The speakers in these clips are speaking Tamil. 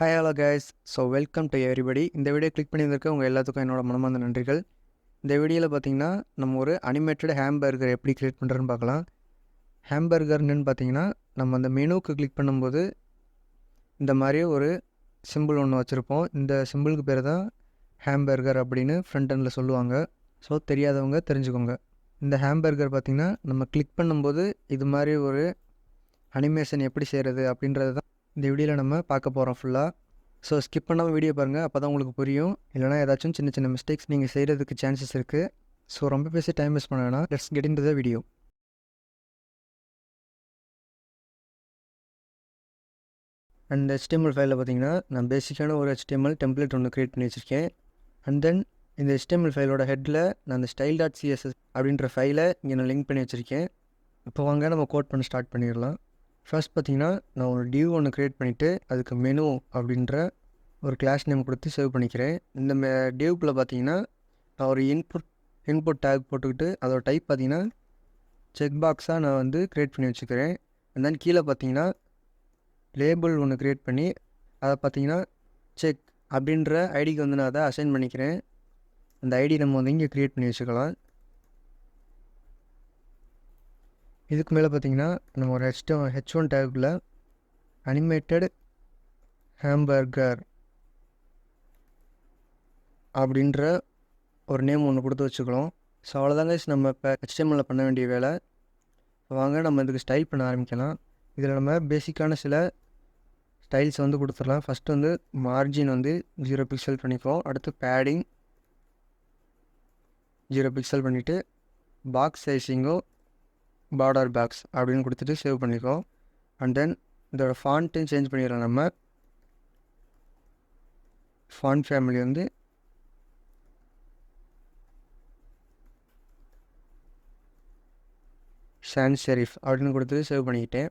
Hi hello guys. So welcome to everybody. இந்த வீடியோ கிளிக் பண்ணியிருக்க உங்கள் எல்லாத்துக்கும் என்னோட மனமார்ந்த நன்றிகள். இந்த வீடியோவில் பார்த்தீங்கன்னா நம்ம ஒரு அனிமேட்டட் ஹேம்பர்கர் எப்படி க்ரியேட் பண்ணுறதுன்னு பார்க்கலாம். ஹேம்பர்கர்னு பார்த்தீங்கன்னா நம்ம அந்த மெனுவுக்கு கிளிக் பண்ணும்போது இந்த மாதிரி ஒரு சிம்பிள் ஒன்று வச்சுருப்போம். இந்த சிம்பிளுக்கு பேர் தான் ஹேம்பர்கர் அப்படின்னு ஃப்ரண்ட் எண்டில் சொல்லுவாங்க. ஸோ தெரியாதவங்க தெரிஞ்சுக்கோங்க. இந்த ஹேம்பர்கர் பார்த்திங்கன்னா நம்ம கிளிக் பண்ணும்போது இது மாதிரி ஒரு அனிமேஷன் எப்படி செய்கிறது அப்படின்றது தான் இந்த வீடியோவில் நம்ம பார்க்க போகிறோம் ஃபுல்லாக. ஸோ ஸ்கிப் பண்ணாமல் வீடியோ பாருங்கள், அப்போ தான் உங்களுக்கு புரியும். இல்லைனா ஏதாச்சும் சின்ன சின்ன மிஸ்டேக்ஸ் நீங்கள் செய்கிறதுக்கு சான்சஸ் இருக்குது. ஸோ ரொம்ப பேசி டைம் வேஸ்ட் பண்ண வேணாம். Let's get into the video. And HTML ஃபைலில் பார்த்தீங்கன்னா நான் பேசிக்கான ஒரு HTML டெம்ப்ளேட் ஒன்று க்ரியேட் பண்ணி வச்சுருக்கேன். அண்ட் தென் இந்த HTML ஃபைலோட ஹெட்டில் நான் அந்த style.css அப்படின்ற ஃபைலை இங்கே நான் லிங்க் பண்ணி வச்சுருக்கேன். இப்போ வாங்க நம்ம கோட் பண்ண ஸ்டார்ட் பண்ணிடலாம். ஃபர்ஸ்ட் பார்த்தீங்கன்னா நான் ஒரு டிவ் ஒன்று க்ரியேட் பண்ணிவிட்டு அதுக்கு மெனு அப்படின்ற ஒரு கிளாஸ் நேம் கொடுத்து சேவ் பண்ணிக்கிறேன். இந்த டிவ்க்குள்ளே பார்த்தீங்கன்னா நான் ஒரு இன்புட் டேக் போட்டுக்கிட்டு அதோட டைப் பார்த்தீங்கன்னா செக் பாக்ஸாக நான் வந்து க்ரியேட் பண்ணி வச்சுக்கிறேன். அண்ட் தென் கீழே பார்த்தீங்கன்னா லேபிள் ஒன்று க்ரியேட் பண்ணி அதை பார்த்தீங்கன்னா செக் அப்படின்ற ஐடிக்கு வந்து நான் அதை அசைன் பண்ணிக்கிறேன். அந்த ஐடி நம்ம வந்து இங்கே க்ரியேட் பண்ணி வச்சுக்கலாம். இதுக்கு மேலே பார்த்தீங்கன்னா நம்ம ஒரு H1 டேக்குள்ள அனிமேட்டட் ஹேம்பர்கர் அப்படின்ற ஒரு நேம் ஒன்று கொடுத்து வச்சுக்கலாம். ஸோ அவ்வளோதாங்க நம்ம இப்போ HTML பண்ண வேண்டிய வேலை. வாங்க நம்ம இதுக்கு ஸ்டைல் பண்ண ஆரம்பிக்கலாம். இதில் நம்ம பேசிக்கான சில ஸ்டைல்ஸ் வந்து கொடுத்துடலாம். ஃபஸ்ட்டு வந்து மார்ஜின் வந்து 0 பிக்சல் பண்ணிக்குவோம். அடுத்து பேடிங் 0 பிக்சல் பண்ணிவிட்டு பாக்ஸ் சைஸிங்கும் பார்டர் பாக்ஸ் அப்படின்னு கொடுத்துட்டு சேவ் பண்ணிக்குவோம். அண்ட் தென் இதோட ஃபாண்ட்டையும் சேஞ்ச் பண்ணிடலாம். நம்ம ஃபாண்ட் ஃபேமிலி வந்து சான்ஸ் ஷெரீஃப் அப்படின்னு கொடுத்துட்டு சேவ் பண்ணிக்கிட்டேன்.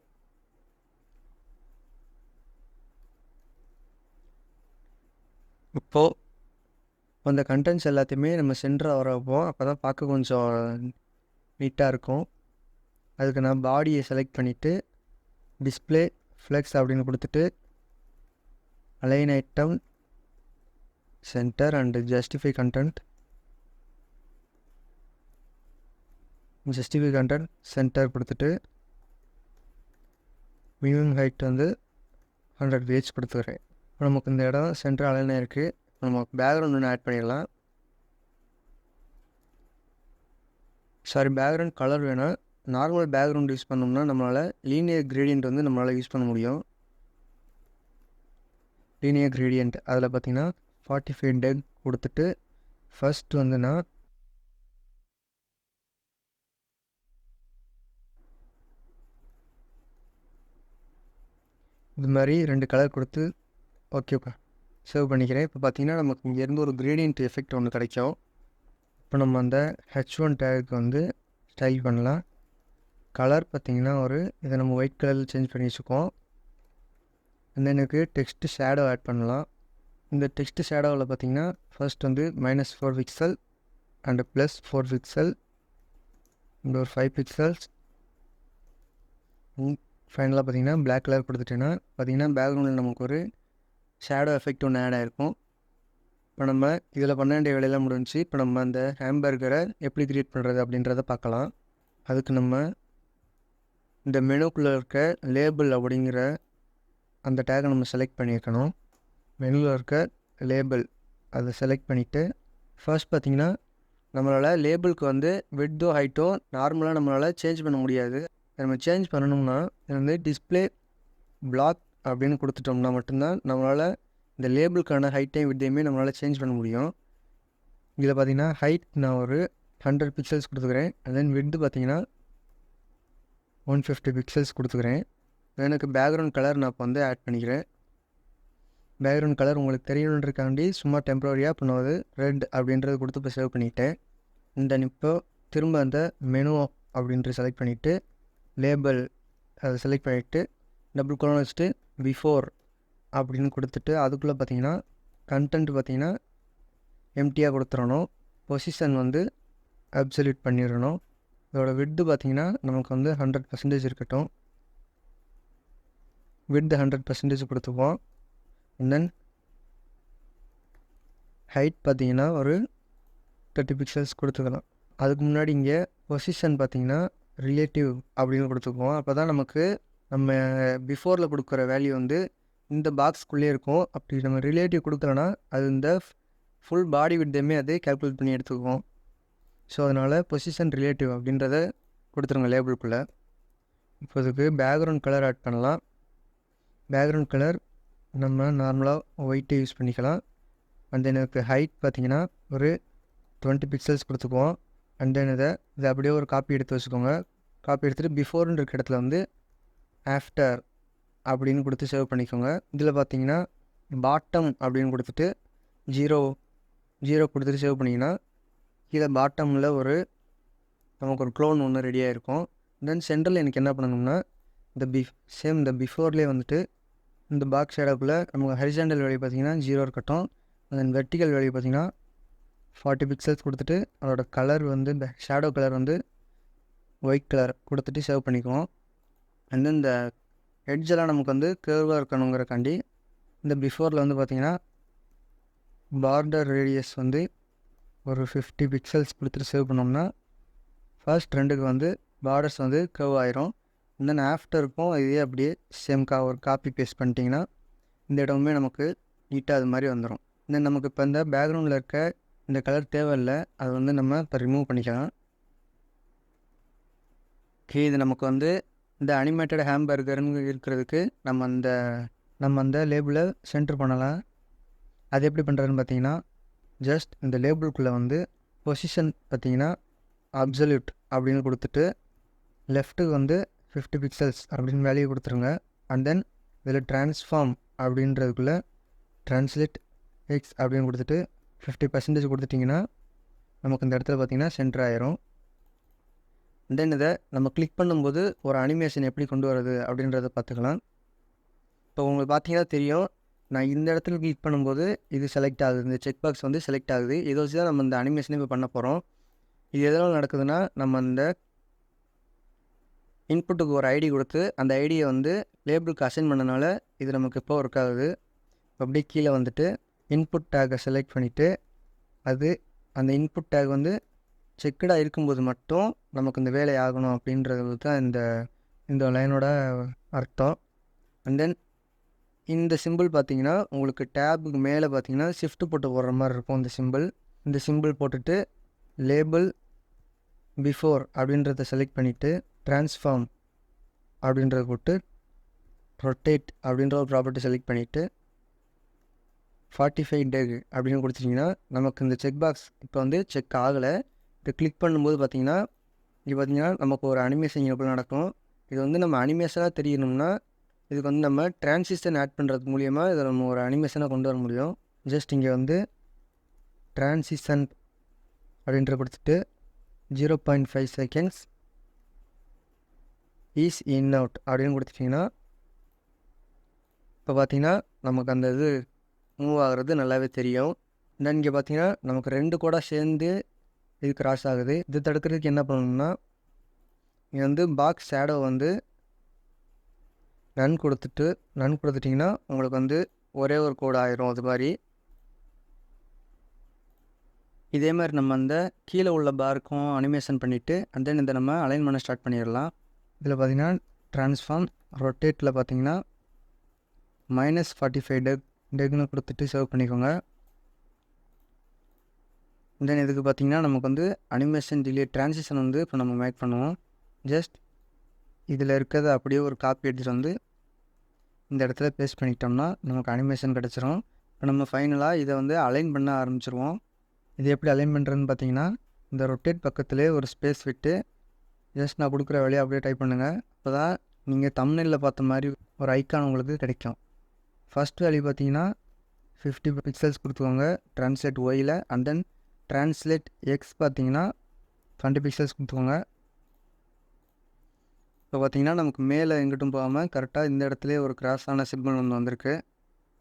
இப்போது அந்த கண்டென்ட்ஸ் எல்லாத்தையுமே நம்ம சென்டராக வர வைப்போம். அப்போ தான் பார்க்க கொஞ்சம் நீட்டாக இருக்கும். அதுக்கு நான் பாடியை செலக்ட் பண்ணிவிட்டு டிஸ்பிளே ஃப்ளெக்ஸ் அப்படின்னு கொடுத்துட்டு align item center and justify content center கொடுத்துட்டு மினிமம் ஹைட் வந்து 100 பேஜ் கொடுத்துக்கிறேன். இப்போ நமக்கு இந்த இடம் சென்டர் அலைனாக இருக்குது. நம்ம பேக்ரவுண்ட் ஒன்று ஆட் பண்ணிடலாம். பேக்ரவுண்ட் கலர் வேணால் நார்மல் பேக்ரவுண்ட் யூஸ் பண்ணோம்னா நம்மளால் லீனியர் கிரேடியன்ட் வந்து நம்மளால் யூஸ் பண்ண முடியும். லீனியர் கிரேடியன்ட் அதில் பார்த்திங்கன்னா 45 டெக் கொடுத்துட்டு ஃபர்ஸ்ட் வந்து நான் இது மாதிரி 2 கலர் கொடுத்து ஓகேப்பா சேவ் பண்ணிக்கிறேன். இப்போ பார்த்திங்கன்னா நமக்கு இங்கேருந்து ஒரு கிரேடியன்ட் எஃபெக்ட் ஒன்று கிடைக்கும். இப்போ நம்ம அந்த H1 டேக்கு வந்து ஸ்டைல் பண்ணலாம். கலர் பார்த்திங்கன்னா இதை நம்ம ஒயிட் கலரில் சேஞ்ச் பண்ணி வச்சுக்குவோம். அந்த எனக்கு டெக்ஸ்ட்டு ஷேடோ ஆட் பண்ணலாம். இந்த டெக்ஸ்ட்டு ஷேடோவில் பார்த்திங்கன்னா ஃபர்ஸ்ட் வந்து -4 பிக்சல் அண்டு +4 பிக்சல் இந்த ஒரு 5 பிக்சல்ஸ். ஃபைனலாக பார்த்திங்கன்னா பிளாக் கலர் கொடுத்துட்டேன்னா பார்த்திங்கன்னா பேக்ரவுண்டில் நமக்கு ஒரு ஷேடோ எஃபெக்ட் ஒன்று ஆட் ஆகிருக்கும். இப்போ நம்ம இதில் பண்ண வேண்டிய வேலையெல்லாம் முடிஞ்சு. இப்போ நம்ம அந்த ஹேம்பர்கரை எப்படி க்ரியேட் பண்ணுறது அப்படின்றத பார்க்கலாம். அதுக்கு நம்ம இந்த மெனுக்குள்ளே இருக்க லேபிள் அப்படிங்கிற அந்த டேக்கை நம்ம செலக்ட் பண்ணியிருக்கணும். மெனுவில் இருக்க லேபிள் அதை செலக்ட் பண்ணிவிட்டு ஃபர்ஸ்ட் பார்த்திங்கன்னா நம்மளால் லேபிளுக்கு வந்து விட்தோ ஹைட்டோ நார்மலாக நம்மளால் சேஞ்ச் பண்ண முடியாது. நம்ம சேஞ்ச் பண்ணணும்னா வந்து டிஸ்பிளே பிளாக் அப்படின்னு கொடுத்துட்டோம்னா மட்டும்தான் நம்மளால் இந்த லேபிளுக்கான ஹைட்டையும் விட்டையுமே நம்மளால் சேஞ்ச் பண்ண முடியும். இதில் பார்த்திங்கன்னா ஹைட் நான் ஒரு 100 பிக்சல்ஸ் கொடுத்துக்கிறேன். அண்ட் தென் விட்து பார்த்திங்கன்னா 150 பிக்சல்ஸ் கொடுத்துக்கிறேன். எனக்கு பேக்ரவுண்ட் கலர் நான் இப்போ வந்து ஆட் பண்ணிக்கிறேன். பேக்ரவுண்ட் கலர் உங்களுக்கு தெரியணுன்றக்காண்டி சும்மா டெம்ப்ரவரியாக இப்போ நான் ரெட் அப்படின்றது கொடுத்து இப்போ சேவ் பண்ணிக்கிட்டேன். இந்த இப்போ திரும்ப அந்த மெனு அப்படின்ட்டு செலக்ட் பண்ணிவிட்டு லேபிள் அதை செலக்ட் பண்ணிவிட்டு டபுள் கோலன் வச்சுட்டு பிஃபோர் அப்படின்னு கொடுத்துட்டு அதுக்குள்ளே பார்த்திங்கன்னா கண்டென்ட் பார்த்திங்கன்னா எம்டியாக கொடுத்துடணும். பொசிஷன் வந்து அப்சல்யூட் பண்ணிடணும். இதோட விட்து பார்த்திங்கன்னா நமக்கு வந்து 100% இருக்கட்டும். விட்து 100% கொடுத்துப்போம். அண்ட் தென் ஹைட் பார்த்தீங்கன்னா ஒரு 30 பிக்சல்ஸ் கொடுத்துக்கலாம். அதுக்கு முன்னாடி இங்கே பொசிஷன் பார்த்தீங்கன்னா ரிலேட்டிவ் அப்படின்னு கொடுத்துக்குவோம். அப்போ தான் நமக்கு நம்ம பிஃபோரில் கொடுக்குற வேல்யூ வந்து இந்த பாக்ஸ்க்குள்ளே இருக்கும். அப்படி நம்ம ரிலேட்டிவ் கொடுக்கலன்னா அது இந்த ஃபுல் பாடி விட்தையுமே அது கேல்குலேட் பண்ணி எடுத்துக்குவோம். ஸோ அதனால் பொசிஷன் ரிலேட்டிவ் அப்படின்றத கொடுத்துருங்க லேபிளுக்குள்ளே. இப்போ இதுக்கு பேக்ரவுண்ட் கலர் ஆட் பண்ணலாம். பேக்ரவுண்ட் கலர் நம்ம நார்மலாக ஒயிட்டை யூஸ் பண்ணிக்கலாம். அண்ட் தென் இதுக்கு ஹைட் பார்த்திங்கன்னா ஒரு 20 பிக்சல்ஸ் கொடுத்துக்குவோம். அண்ட் தென் இதை அப்படியே ஒரு காப்பி எடுத்து வச்சுக்கோங்க. காப்பி எடுத்துகிட்டு பிஃபோர்னு இருக்க இடத்துல வந்து ஆஃப்டர் அப்படின்னு கொடுத்து சேவ் பண்ணிக்கோங்க. இதில் பார்த்தீங்கன்னா பாட்டம் அப்படின்னு கொடுத்துட்டு 0 கொடுத்துட்டு சேவ் பண்ணிங்கன்னா கீழே பாட்டமில் நமக்கு ஒரு க்ளோன் ஒன்று ரெடியாக இருக்கும். தென் சென்டரில் எனக்கு என்ன பண்ணணும்னா இந்த பிஃபோர்லேயே வந்துட்டு இந்த பாக்ஸ் ஷேடோக்குள்ளே நமக்கு ஹரிசாண்டல் வேல்யூ பார்த்திங்கன்னா 0 இருக்கட்டும். தென் வெர்டிக்கல் வேல்யூ பார்த்திங்கன்னா 40 பிக்சல்ஸ் கொடுத்துட்டு அதோட கலர் வந்து இந்த ஷேடோ கலர் வந்து ஒயிட் கலர் கொடுத்துட்டு சேவ் பண்ணிக்குவோம். அண்ட் தென் இந்த எட்ஜெல்லாம் நமக்கு வந்து கேர்வாக இருக்கணுங்கிறக்காண்டி இந்த பிஃபோரில் வந்து பார்த்திங்கன்னா பார்டர் ரேடியஸ் வந்து ஒரு 50 பிக்சல்ஸ் கொடுத்துட்டு சேவ் பண்ணோம்னா ஃபர்ஸ்ட் ரெண்டுக்கு வந்து பார்டர்ஸ் வந்து கர்வ் ஆயிரும். தென் ஆஃப்டருக்கும் இதே அப்படியே சேம் ஒரு காப்பி பேஸ்ட் பண்ணிட்டிங்கன்னா இந்த இடமுமே நமக்கு நீட்டாக அது மாதிரி வந்துடும். தென் நமக்கு இப்போ இந்த பேக்ரவுண்டில் இருக்க இந்த கலர் தேவையில்லை, அது வந்து நம்ம இப்போ ரிமூவ் பண்ணிக்கலாம். ஓகே, இது நமக்கு வந்து இந்த அனிமேட்டட் ஹாம்பர்கர்னு இருக்கிறதுக்கு நம்ம அந்த லேபிளை சென்டர் பண்ணலாம். அது எப்படி பண்ணுறதுன்னு பார்த்தீங்கன்னா ஜஸ்ட் இந்த லேபிளுக்குள்ளே வந்து பொசிஷன் பார்த்தீங்கன்னா அப்சல்யூட் அப்படின்னு கொடுத்துட்டு லெஃப்ட்டுக்கு வந்து 50 பிக்சல்ஸ் அப்படின்னு வேல்யூ கொடுத்துருங்க. அண்ட் தென் இதில் ட்ரான்ஸ்ஃபார்ம் அப்படின்றதுக்குள்ளே ட்ரான்ஸ்லேட் எக்ஸ் அப்படின்னு கொடுத்துட்டு 50% கொடுத்துட்டிங்கன்னா நமக்கு இந்த இடத்துல பார்த்திங்கன்னா சென்டர் ஆயிரும். தென் இதை நம்ம கிளிக் பண்ணும்போது ஒரு அனிமேஷன் எப்படி கொண்டு வரது அப்படின்றத பார்த்துக்கலாம். இப்போ உங்களுக்கு பார்த்தீங்கன்னா தெரியும், நான் இந்த இடத்துல கிளிக் பண்ணும்போது இது செலக்ட் ஆகுது, இந்த செக் பாக்ஸ் வந்து செலக்ட் ஆகுது. இதை வச்சு தான் நம்ம இந்த அனிமேஷனே இப்போ பண்ண போகிறோம். இது எதனால் நடக்குதுன்னா நம்ம அந்த இன்புட்டுக்கு ஒரு ஐடி கொடுத்து அந்த ஐடியை வந்து லேபிளுக்கு அசைன் பண்ணனால இது நமக்கு இப்போ ஒர்க் ஆகுது. அப்படியே கீழே வந்துட்டு இன்புட் டேக்கை செலக்ட் பண்ணிவிட்டு அந்த இன்புட் டேக் வந்து செக்கடாக இருக்கும்போது மட்டும் நமக்கு இந்த வேலை ஆகணும் அப்படின்றது தான் இந்த லைனோட அர்த்தம். அண்ட் தென் இந்த சிம்பிள் பார்த்தீங்கன்னா உங்களுக்கு டேபுக்கு மேலே பார்த்தீங்கன்னா ஷிஃப்ட் போட்டு போடுற மாதிரி இருக்கும். இந்த சிம்பிள் போட்டுட்டு லேபிள் பிஃபோர் அப்படின்றத செலக்ட் பண்ணிவிட்டு ட்ரான்ஸ்ஃபார்ம் அப்படின்றத போட்டு ரொட்டேட் அப்படின்ற ஒரு ப்ராப்பர்ட்டி செலக்ட் பண்ணிவிட்டு 45 டெக் அப்படின்னு கொடுத்துட்டிங்கன்னா நமக்கு இந்த செக் பாக்ஸ் இப்போ வந்து செக் ஆகலை. இதை கிளிக் பண்ணும்போது பார்த்திங்கன்னா நமக்கு ஒரு அனிமேஷன் எப்படி நடக்கும். இது வந்து நம்ம அனிமேஷனாக தெரியணும்னா இதுக்கு வந்து நம்ம டிரான்சிஷன் ஆட் பண்ணுறது மூலியமாக இதை நம்ம ஒரு அனிமேஷனாக கொண்டு வர முடியும். ஜஸ்ட் இங்கே வந்து டிரான்சிஷன் அப்படின்ற கொடுத்துட்டு 0.5 செகண்ட்ஸ் ஈஸ் இன் அவுட் அப்படின்னு கொடுத்துட்டிங்கன்னா இப்போ பார்த்திங்கன்னா நமக்கு அந்த இது மூவ் ஆகிறது நல்லாவே தெரியும். தென் இங்கே பார்த்திங்கன்னா நமக்கு 2 கூட சேர்ந்து இது கிராஸ் ஆகுது. இது தடுக்கிறதுக்கு என்ன பண்ணணும்னா இங்கே வந்து பாக்ஸ் ஷேடோ வந்து நன் கொடுத்துட்டிங்கன்னா உங்களுக்கு வந்து ஒரே ஒரு கோடு ஆயிரும். அது மாதிரி இதே மாதிரி நம்ம அந்த கீழே உள்ள பாருக்கும் அனிமேஷன் பண்ணிவிட்டு அண்ட் தென் இந்த நம்ம அலைன் பண்ண ஸ்டார்ட் பண்ணிடலாம். இதில் பார்த்திங்கன்னா ட்ரான்ஸ்ஃபார்ம் ரொட்டேட்டில் பார்த்திங்கன்னா -45 டெக்னு கொடுத்துட்டு சேவ் பண்ணிக்கோங்க. தென் இதுக்கு பார்த்திங்கன்னா நமக்கு வந்து அனிமேஷன் டிலே ட்ரான்சிஷன் வந்து இப்போ நம்ம மேக் பண்ணுவோம். ஜஸ்ட் இதில் இருக்கிறத அப்படியே ஒரு காப்பி எடுத்துகிட்டு வந்து இந்த இடத்துல பேஸ்ட் பண்ணிக்கிட்டோம்னா நமக்கு அனிமேஷன் கிடச்சிரும். இப்போ நம்ம ஃபைனலாக இதை வந்து அலைன் பண்ண ஆரம்பிச்சிருவோம். இது எப்படி அலைன் பண்ணுறதுன்னு பார்த்தீங்கன்னா இந்த ரொட்டேட் பக்கத்துலேயே ஒரு ஸ்பேஸ் விட்டு ஜஸ்ட் நான் கொடுக்குற வேலையை அப்படியே டைப் பண்ணுங்கள். அப்போ தான் நீங்கள் தம்ப்நெயிலில் பார்த்த மாதிரி ஒரு ஐக்கான் உங்களுக்கு கிடைக்கும். ஃபஸ்ட் வேல்யூ பார்த்தீங்கன்னா 50 பிக்சல்ஸ் கொடுத்துக்கோங்க translate Y. And then translate X பார்த்தீங்கன்னா 20 பிக்சல்ஸ் கொடுத்துக்கோங்க. இப்போ பார்த்தீங்கன்னா நமக்கு மேலே எங்கிட்டும் போகாமல் கரெக்டாக இந்த இடத்துல ஒரு கிராஸான சிம்பிள் ஒன்று வந்திருக்கு.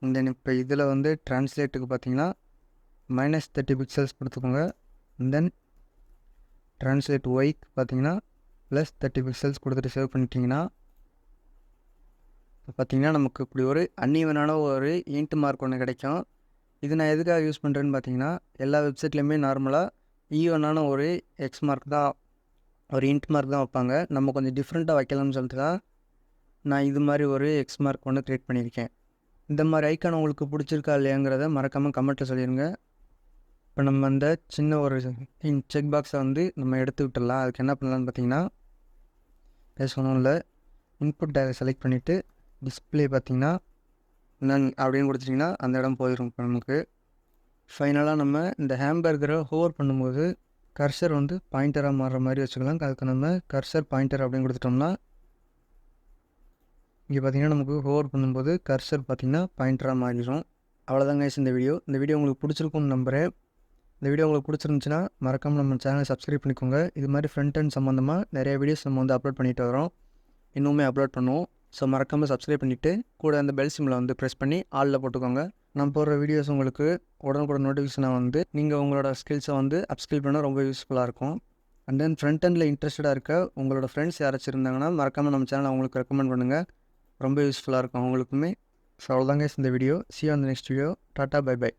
தென் இப்போ இதில் வந்து ட்ரான்ஸ்லேட்டுக்கு பார்த்தீங்கன்னா -30 பிக்சல்ஸ் கொடுத்துக்கோங்க. தென் ட்ரான்ஸ்லேட் ஒய்க்கு பார்த்தீங்கன்னா +30 பிக்சல்ஸ் கொடுத்துட்டு சேவ் பண்ணிட்டீங்கன்னா பார்த்திங்கன்னா நமக்கு இப்படி ஒரு அன்ஈவனான ஒரு இன்ட் மார்க் ஒன்று கிடைக்கும். இது நான் எதுக்காக யூஸ் பண்ணுறேன்னு பார்த்தீங்கன்னா, எல்லா வெப்சைட்லேயுமே நார்மலாக ஈவனான ஒரு எக்ஸ் மார்க் தான், ஒரு இன்ட் மார்க் தான் வைப்பாங்க. நம்ம கொஞ்சம் டிஃப்ரெண்ட்டாக வைக்கலாம்னு சொல்லிட்டு தான் நான் இது மாதிரி ஒரு எக்ஸ் மார்க் ஒன்று க்ரியேட் பண்ணியிருக்கேன். இந்த மாதிரி ஐக்கான் உங்களுக்கு பிடிச்சிருக்கா இல்லையாங்கிறத மறக்காமல் கமெண்ட்டில் சொல்லிடுங்க. இப்போ நம்ம அந்த சின்ன ஒரு செக் பாக்ஸை வந்து நம்ம எடுத்து விட்டுடலாம். அதுக்கு என்ன பண்ணலான்னு பார்த்தீங்கன்னா, சொன்னோம் இல்லை, இன்புட் டேகை செலக்ட் பண்ணிவிட்டு டிஸ்பிளே பார்த்திங்கன்னா நன் அப்படின்னு கொடுத்துட்டிங்கன்னா அந்த இடம் போயிடும். இப்போ நமக்கு ஃபைனலாக நம்ம இந்த ஹேம்பர்கரை ஹோவர் பண்ணும்போது கர்சர் வந்து பாயிண்டராக மாறுற மாதிரி வச்சுக்கலாம். அதுக்கு நம்ம கர்சர் பாயிண்டர் அப்படின்னு கொடுத்துட்டோம்னா இங்கே பார்த்திங்கன்னா நமக்கு ஹோவர் பண்ணும்போது கர்சர் பார்த்திங்கன்னா பாயிண்டராக மாறிடும். அவ்வளோதாங்க இந்த வீடியோ. இந்த வீடியோ உங்களுக்கு பிடிச்சிருக்கும்னு நம்புகிறேன். இந்த வீடியோ உங்களுக்கு பிடிச்சிருந்துச்சுன்னா மறக்காமல் நம்ம சேனலை சப்ஸ்கிரைப் பண்ணிக்கோங்க. இது மாதிரி ஃப்ரண்ட் அண்ட் சம்மந்தமாக நிறைய வீடியோஸ் நம்ம வந்து அப்லோட் பண்ணிட்டு வரோம், இன்னுமே அப்லோட் பண்ணுவோம். ஸோ மறக்காமல் சப்ஸ்கிரைப் பண்ணிவிட்டு கூட அந்த பெல் சிம்மில் வந்து ப்ரெஸ் பண்ணி ஆலில் போட்டுக்கோங்க. நான் போடுற வீடியோஸ் உங்களுக்கு உடனுக்குடன் நோட்டிஃபிகேஷனாக வந்து நீங்கள் உங்களோட ஸ்கில்ஸை வந்து அப்ஸ்கில் பண்ண ரொம்ப யூஸ்ஃபுல்லாக இருக்கும். அண்ட் தென் ஃப்ரண்ட் எண்டில் இன்ட்ரெஸ்டடாக இருக்க உங்களோட ஃப்ரெண்ட்ஸ் யாராச்சும் இருந்தாங்கன்னா மறக்காமல் நம்ம சேனலை அவங்களுக்கு ரெக்கமெண்ட் பண்ணுங்கள். ரொம்ப யூஸ்ஃபுல்லாக இருக்கும் அவங்களுக்குமே. ஸோ அவ்வளோதாங்க இந்த video. See you on the next video. Tata, bye by.